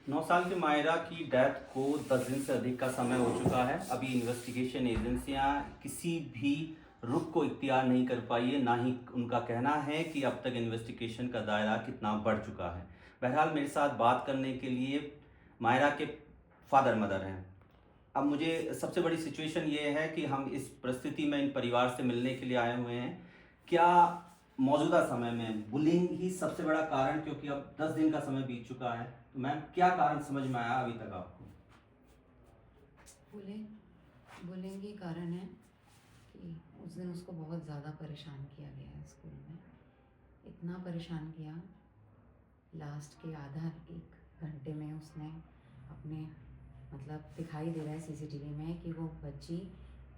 9 साल की मायरा की डेथ को 10 दिन से अधिक का समय हो चुका है। अभी इन्वेस्टिगेशन एजेंसियां किसी भी रुख को इख्तियार नहीं कर पाई है, ना ही उनका कहना है कि अब तक इन्वेस्टिगेशन का दायरा कितना बढ़ चुका है। बहरहाल मेरे साथ बात करने के लिए मायरा के फादर मदर हैं। अब मुझे सबसे बड़ी सिचुएशन ये है कि हम इस परिस्थिति में इन परिवार से मिलने के लिए आए हुए हैं। क्या मौजूदा समय में बुलिंग ही सबसे बड़ा कारण, क्योंकि अब 10 दिन का समय बीत चुका है, तो मैम क्या कारण समझ में आया अभी तक आपको? बुलिंग ही कारण है कि उस दिन उसको बहुत ज़्यादा परेशान किया गया है स्कूल में। इतना परेशान किया, लास्ट के आधा एक घंटे में उसने अपने मतलब दिखाई दे रहा है सीसीटीवी में कि वो बच्ची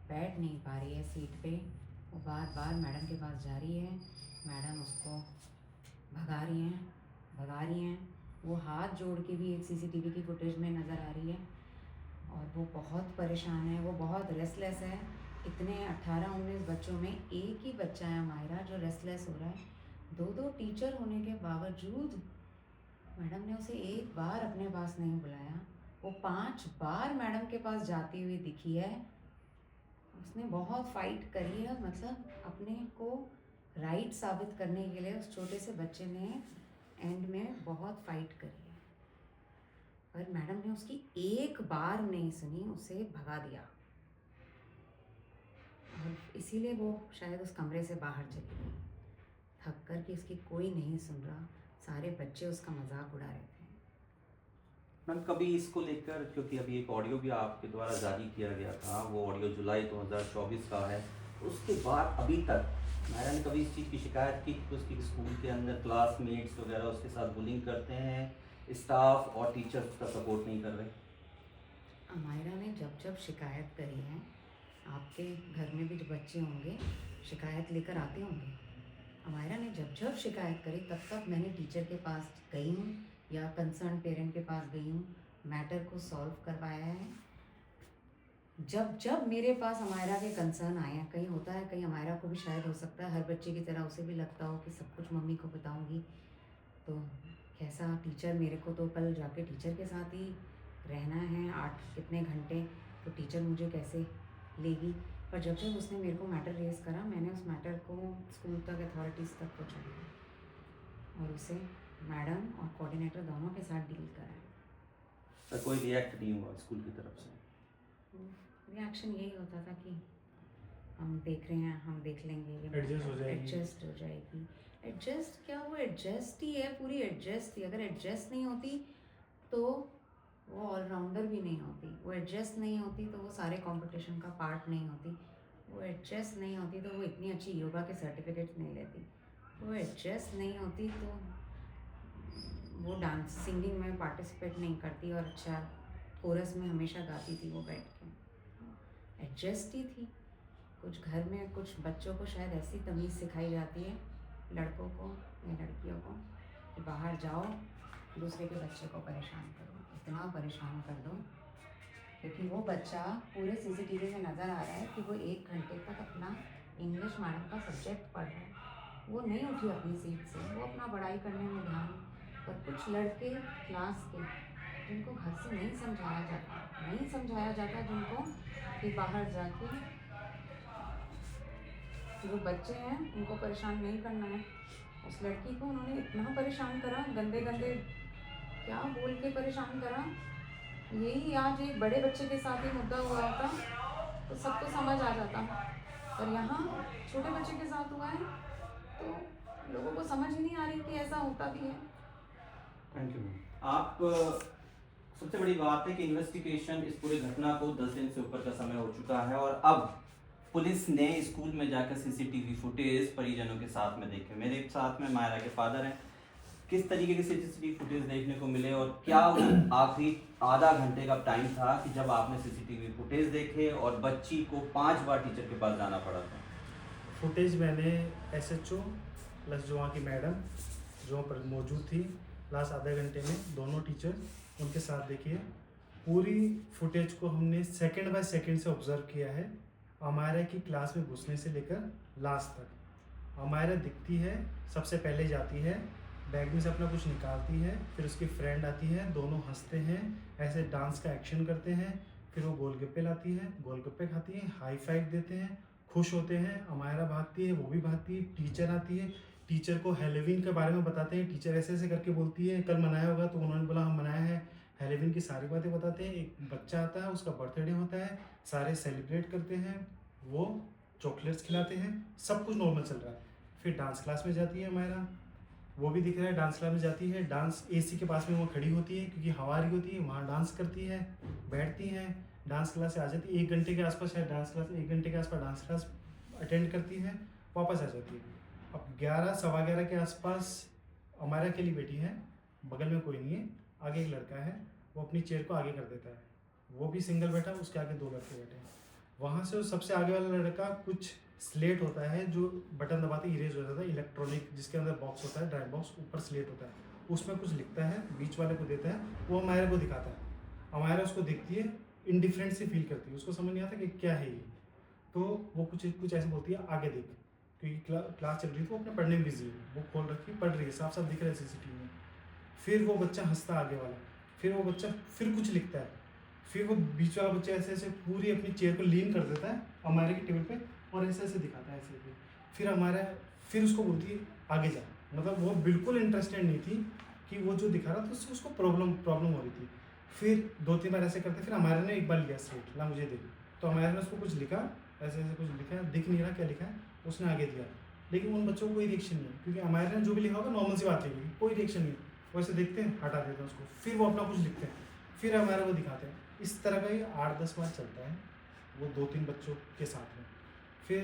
बैठ नहीं पा रही है सीट पे। वो बार बार मैडम के पास जा रही है, मैडम उसको भगा रही हैं। वो हाथ जोड़ के भी एक सीसीटीवी की फुटेज में नज़र आ रही है। और वो बहुत परेशान है, वो बहुत रेस्टलेस है। इतने 18-19 बच्चों में एक ही बच्चा है मायरा जो रेस्टलेस हो रहा है। 2 टीचर होने के बावजूद मैडम ने उसे एक बार अपने पास नहीं बुलाया। वो 5 बार मैडम के पास जाती हुई दिखी है। उसने बहुत फाइट करी है, मतलब अपने को राइट साबित करने के लिए उस छोटे से बच्चे ने एंड में बहुत फाइट करी है। पर मैडम ने उसकी एक बार नहीं सुनी, उसे भगा दिया। और इसीलिए वो शायद उस कमरे से बाहर चली गई, थक कर कि इसकी कोई नहीं सुन रहा। सारे बच्चे उसका मजाक उड़ा रहे थे। मैम कभी इसको लेकर, क्योंकि अभी एक ऑडियो भी आपके द्वारा जारी किया गया था, वो ऑडियो जुलाई 2024 का है, उसके बाद अभी तक मायरा ने कभी इस चीज़ की शिकायत की कि उसकी स्कूल के अंदर क्लासमेट्स वगैरह उसके साथ बुलिंग करते हैं, स्टाफ और टीचर्स उसका सपोर्ट नहीं कर रहे? मायरा ने जब जब शिकायत करी है, आपके घर में भी जो बच्चे होंगे शिकायत लेकर आते होंगे। मायरा ने जब जब शिकायत करी तब तब मैंने टीचर के पास गई हूँ या कंसर्न पेरेंट के पास गई हूँ, मैटर को सॉल्व करवाया है। जब जब मेरे पास अमायरा के कंसर्न आए हैं, कहीं होता है, कहीं अमायरा को भी शायद हो सकता है हर बच्चे की तरह उसे भी लगता हो कि सब कुछ मम्मी को बताऊंगी तो कैसा टीचर, मेरे को तो कल जाके टीचर के साथ ही रहना है 8 कितने घंटे, तो टीचर मुझे कैसे लेगी। पर जब जब उसने मेरे को मैटर रेज़ करा, मैंने उस मैटर को स्कूल तक अथॉरिटीज़ तक पहुँचाया और उसे मैडम और कोऑर्डिनेटर दोनों के साथ डील कराया। सर कोई रिएक्ट नहीं हुआ स्कूल की तरफ से? रिएक्शन यही होता था कि हम देख रहे हैं, हम देख लेंगे, ये एडजस्ट हो जाएगी। एडजस्ट क्या, वो एडजस्ट ही है, पूरी एडजस्ट ही। अगर एडजस्ट नहीं होती तो वो ऑलराउंडर भी नहीं होती, वो एडजस्ट नहीं होती तो वो सारे कंपटीशन का पार्ट नहीं होती, वो एडजस्ट नहीं होती तो वो इतनी अच्छी योगा के सर्टिफिकेट नहीं लेती, वो एडजस्ट नहीं होती तो वो डांस सिंगिंग में पार्टिसिपेट नहीं करती और अच्छा कोरस में हमेशा गाती थी वो बैठ के। एडजस्ट ही थी। कुछ घर में कुछ बच्चों को शायद ऐसी तमीज़ सिखाई जाती है, लड़कों को या लड़कियों को, कि बाहर जाओ दूसरे के बच्चे को परेशान करो, इतना परेशान कर दो। क्योंकि वो बच्चा पूरे सीसीटीवी में नज़र आ रहा है कि वो 1 घंटे तक अपना इंग्लिश मैडम का सब्जेक्ट पढ़ रहा है। वो नहीं उठी अपनी सीट से, वो अपना पढ़ाई करने में ध्यान। पर कुछ लड़के क्लास के जिनको घर से नहीं समझाया जाता जिनको कि बाहर जाके जो बच्चे हैं उनको परेशान नहीं करना है, उस लड़की को उन्होंने इतना परेशान करा, गंदे क्या बोल के परेशान करा। यही आज एक बड़े बच्चे के साथ ही मुद्दा हुआ होता तो सबको समझ आ जाता, पर यहाँ छोटे बच्चे के साथ हुआ है तो लोगों को समझ ही नहीं आ रही कि ऐसा होता भी है। Thank you. आप सबसे बड़ी बात है कि इन्वेस्टिगेशन इस पूरी घटना को 10 दिन से ऊपर का समय हो चुका है और अब पुलिस ने स्कूल में जाकर सीसीटीवी फुटेज परिजनों के साथ में देखे। मेरे साथ में मायरा के फादर हैं। किस तरीके के सीसीटीवी फुटेज देखने को मिले और क्या वो आखिरी आधा घंटे का टाइम था कि जब आपने सीसीटीवी फुटेज देखे और बच्ची को 5 बार टीचर के पास जाना पड़ा था? फुटेज मैंने एसएचओ प्लस जो वहाँ की मैडम जो वहाँ पर मौजूद थी लास्ट आधे घंटे में, दोनों टीचर उनके साथ देखिए। पूरी फुटेज को हमने सेकंड बाय सेकंड से ऑब्जर्व किया है, अमायरा की क्लास में घुसने से लेकर लास्ट तक। अमायरा दिखती है, सबसे पहले जाती है, बैग में से अपना कुछ निकालती है, फिर उसकी फ्रेंड आती है, दोनों हंसते हैं, ऐसे डांस का एक्शन करते हैं, फिर वो गोलगप्पे लाती है, गोलगप्पे खाती है, हाई फाइव देते हैं, खुश होते हैं, अमायरा भागती है, वो भी भागती है, टीचर आती है, टीचर को हेलोवीन के बारे में बताते हैं, टीचर ऐसे ऐसे करके बोलती है कल मनाया होगा, तो उन्होंने बोला हम मनाया है, हेलोवीन की सारी बातें बताते हैं, एक बच्चा आता है उसका बर्थडे होता है, सारे सेलिब्रेट करते हैं, वो चॉकलेट्स खिलाते हैं, सब कुछ नॉर्मल चल रहा है। फिर डांस क्लास में जाती है अमायरा, वो भी दिख रहा है, डांस क्लास में जाती है, डांस एसी के पास में वो खड़ी होती है क्योंकि हवा आ रही होती है, वहाँ डांस करती है, बैठती हैं, डांस क्लास से आ जाती है, 1 घंटे के आसपास है डांस क्लास, 1 घंटे के आसपास डांस क्लास अटेंड करती है, वापस आ जाती है। अब 11 सवा 11 के आसपास अमायरा अकेली बैठी है, बगल में कोई नहीं है, आगे एक लड़का है, वो अपनी चेयर को आगे कर देता है, वो भी सिंगल बैठा, उसके आगे 2 लड़के बैठे हैं। वहाँ से सबसे आगे वाला लड़का कुछ स्लेट होता है जो बटन दबाते इरेज हो जाता है, इलेक्ट्रॉनिक जिसके अंदर बॉक्स होता है, ड्राइव बॉक्स, ऊपर स्लेट होता है, उसमें कुछ लिखता है, बीच वाले को देता है, वो अमायरा को दिखाता है, अमायरा उसको देखती है, इंडिफरेंट से फील करती है, उसको समझ नहीं आता कि क्या है ये, तो वो कुछ कुछ ऐसे बोलती है आगे देख, क्योंकि क्लास चल रही है तो अपने पढ़ने में बिजी है, वो खोल रखी पढ़ रही है, साफ साफ दिख रहा है सीसीटीवी में। फिर वो बच्चा हंसता आगे वाला, फिर वो बच्चा फिर कुछ लिखता है, फिर वो बीच वाला बच्चा ऐसे ऐसे पूरी अपनी चेयर को लीन कर देता है अमायरा की टेबल पे और ऐसे ऐसे दिखाता है ऐसे ऐसे। फिर हमारा फिर उसको बोलती है आगे जा, मतलब वो बिल्कुल इंटरेस्टेड नहीं थी कि वो जो दिखा रहा था उससे उसको प्रॉब्लम हो रही थी। फिर 2-3 बार ऐसे करते, फिर हमारे ने एक बार लिया स्लेट, ला मुझे दे, तो हमारे ने उसको कुछ लिखा, ऐसे ऐसे कुछ लिखा है, दिख नहीं रहा क्या लिखा है, उसने आगे दिया, लेकिन उन बच्चों को कोई रिएक्शन नहीं है क्योंकि हमारे ने जो भी लिखा होगा नॉर्मल सी बात है, कोई रिएक्शन नहीं, वैसे देखते हैं हटा देते हैं उसको, फिर वो अपना कुछ लिखते हैं, फिर हमारे को दिखाते हैं। इस तरह का ये 8-10 बार चलता है वो 2-3 बच्चों के साथ में। फिर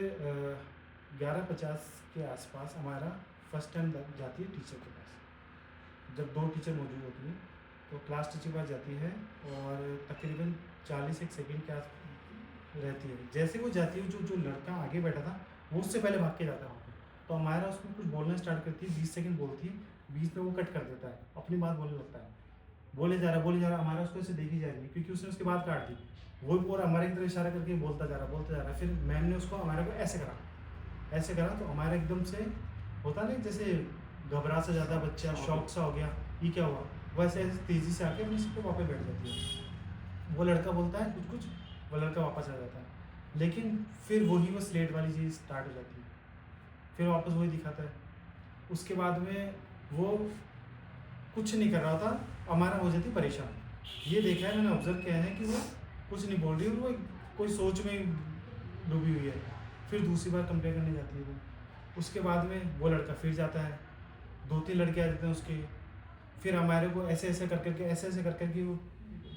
11:50 के आसपास हमारा फर्स्ट टाइम जाती है टीचर के पास। जब 2 टीचर मौजूद होती हैं तो क्लास टीचर के पास जाती है और तकरीबन 40 एक सेकेंड के आस रहती है। जैसे वो जाती है, जो लड़का आगे बैठा था वो उससे पहले भाग के जाता है वहाँ पर, तो हमारा उसमें कुछ बोलना स्टार्ट करती है, 20 सेकेंड बोलती है, बीच में वो कट कर देता है, अपनी बात बोलने लगता है, बोले जा रहा, हमारा उसको ऐसे देखी जा रही है क्योंकि उसने उसकी बात काट दी, वो और हमारे की तरफ इशारा करके बोलता जा रहा। फिर मैम ने उसको हमारे को ऐसे करा तो हमारा एकदम से होता नहीं जैसे घबरा सा जाता बच्चा, शॉक सा हो गया, ये क्या हुआ, वैसे ऐसे तेज़ी से आके अपने सबको वापस बैठ जाती है। वो लड़का बोलता है कुछ, वो लड़का वापस आ जाता है, लेकिन फिर वही वो स्लेट वाली चीज़ स्टार्ट हो जाती है, फिर वापस वही दिखाता है। उसके बाद में वो कुछ नहीं कर रहा था, हमारा हो जाती परेशान। ये देखा है मैंने, ऑब्जर्व किया है कि वो कुछ नहीं बोल रही और वो कोई सोच में डूबी हुई है। फिर दूसरी बार कंप्लेन करने जाती है वो। उसके बाद में वो लड़का फिर जाता है, 2-3 लड़के आ जाते हैं उसके, फिर हमारे को ऐसे ऐसे करके वो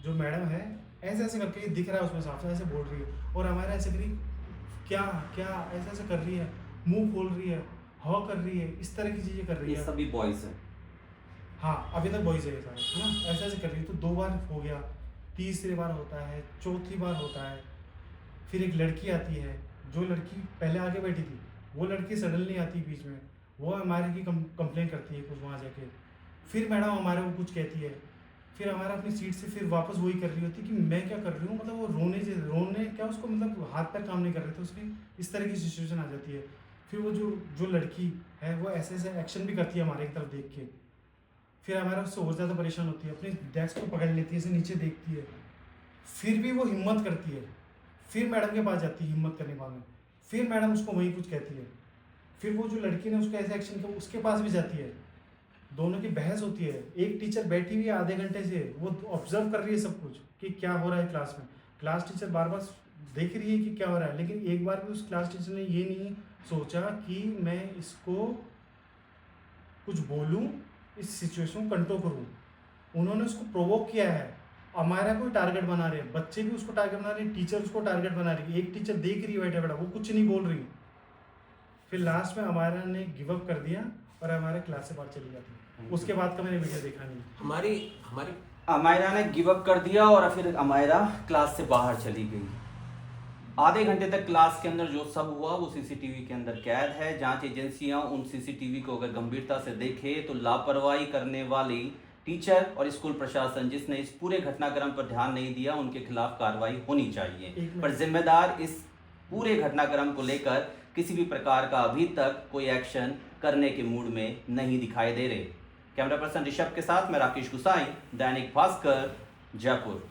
जो मैडम है ऐसे ऐसे करके दिख रहा है उसमें साफ ऐसे बोल रही है, और हमारा ऐसे करी क्या ऐसे ऐसे कर रही है, मुंह खोल रही है, हाँ कर रही है, इस तरह की चीज़ें कर रही है। ये सभी बॉयज़ हैं? हाँ, अभी तक बॉयज है ये सारे, है ना, ऐसे ऐसे कर रही है। तो 2 बार हो गया, तीसरी बार होता है, चौथी बार होता है। फिर एक लड़की आती है, जो लड़की पहले आगे बैठी थी, वो लड़की सडनली आती है बीच में, वो हमारे की कंप्लेन करती है कुछ वहाँ जाके। फिर मैडम हमारे को कुछ कहती है, फिर हमारा अपनी सीट से फिर वापस वही कर रही होती कि मैं क्या कर रही हूँ, मतलब वो रोने क्या, उसको मतलब हाथ पैर काम नहीं कर रहे थे उसके, इस तरह की सिचुएशन आ जाती है। फिर वो जो लड़की है वो ऐसे ऐसे एक्शन भी करती है हमारे की तरफ देख के, फिर हमारा उससे और ज़्यादा परेशान होती है, अपने डेस्क को पकड़ लेती है, ऐसे नीचे देखती है, फिर भी वो हिम्मत करती है, फिर मैडम के पास जाती है हिम्मत करने के बाद में, फिर मैडम उसको वही कुछ कहती है, फिर वो जो लड़की ने उसको ऐसे एक्शन किया उसके पास भी जाती है, दोनों की बहस होती है। एक टीचर बैठी हुई है आधे घंटे से, वो ऑब्जर्व कर रही है सब कुछ कि क्या हो रहा है क्लास में, क्लास टीचर बार बार देख रही है कि क्या हो रहा है, लेकिन एक बार भी उस क्लास टीचर ने ये नहीं सोचा कि मैं इसको कुछ बोलूँ, इस सिचुएशन को कंट्रोल करूँ। उन्होंने उसको प्रोवोक किया है, हमारा कोई टारगेट बना रहे हैं, बच्चे भी उसको टारगेट बना रहे हैं, टीचर उसको टारगेट बना रही है, एक टीचर देख रही है बैठा बैठा, वो कुछ नहीं बोल रही। फिर लास्ट में हमारा ने गिव अप कर दिया और हमारे क्लास से बाहर चली जाती है। उसके बाद का मैंने वीडियो देखा नहीं। हमारी अमायरा ने गिव अप कर दिया और फिर अमायरा क्लास से बाहर चली गई। आधे घंटे तक क्लास के अंदर जो सब हुआ वो सीसीटीवी के अंदर कैद है। जांच एजेंसियां उन सीसीटीवी को अगर गंभीरता से देखे तो लापरवाही करने वाली टीचर और स्कूल प्रशासन जिसने इस पूरे घटनाक्रम पर ध्यान नहीं दिया, उनके खिलाफ कार्रवाई होनी चाहिए। पर जिम्मेदार इस पूरे घटनाक्रम को लेकर किसी भी प्रकार का अभी तक कोई एक्शन करने के मूड में नहीं दिखाई दे रहे। कैमरा पर्सन ऋषभ के साथ मैं राकेश गुसाई, दैनिक भास्कर, जयपुर।